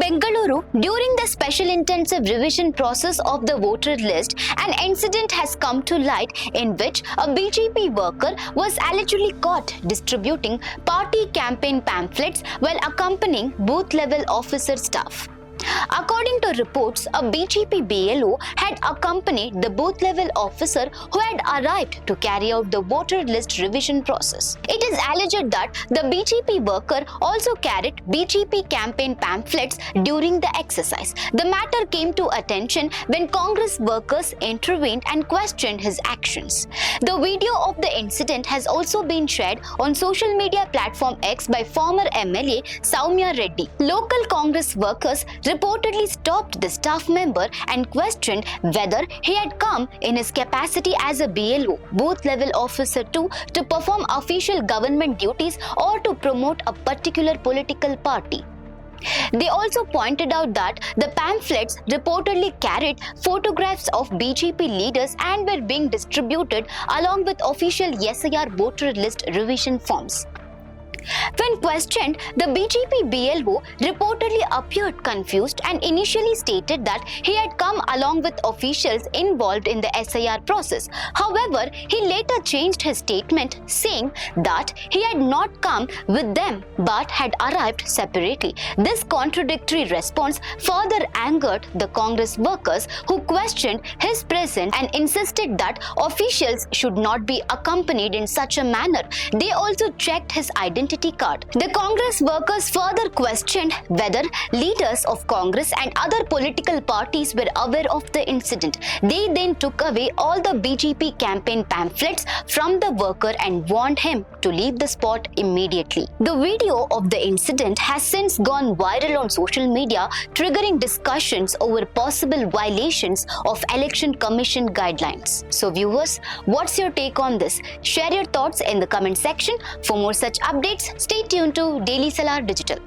Bengaluru, during the special intensive revision process of the voter list, an incident has come to light in which a BJP worker was allegedly caught distributing party campaign pamphlets while accompanying booth-level officer staff. According to reports, a BJP BLO had accompanied the booth-level officer who had arrived to carry out the voter list revision process. It is alleged that the BJP worker also carried BJP campaign pamphlets during the exercise. The matter came to attention when Congress workers intervened and questioned his actions. The video of the incident has also been shared on social media platform X by former MLA Soumya Reddy. Local Congress workers reportedly stopped the staff member and questioned whether he had come in his capacity as a BLO, booth-level officer to perform official government duties or to promote a particular political party. They also pointed out that the pamphlets reportedly carried photographs of BJP leaders and were being distributed along with official SIR voter list revision forms. When questioned, the BJP BLO reportedly appeared confused and initially stated that he had come along with officials involved in the SIR process. However, he later changed his statement, saying that he had not come with them but had arrived separately. This contradictory response further angered the Congress workers who questioned his presence and insisted that officials should not be accompanied in such a manner. They also checked his identity card. The Congress workers further questioned whether leaders of Congress and other political parties were aware of the incident. They then took away all the BJP campaign pamphlets from the worker and warned him to leave the spot immediately. The video of the incident has since gone viral on social media, triggering discussions over possible violations of Election Commission guidelines. So viewers, what's your take on this? Share your thoughts in the comment section. For more such updates, stay tuned to Daily Salar Digital.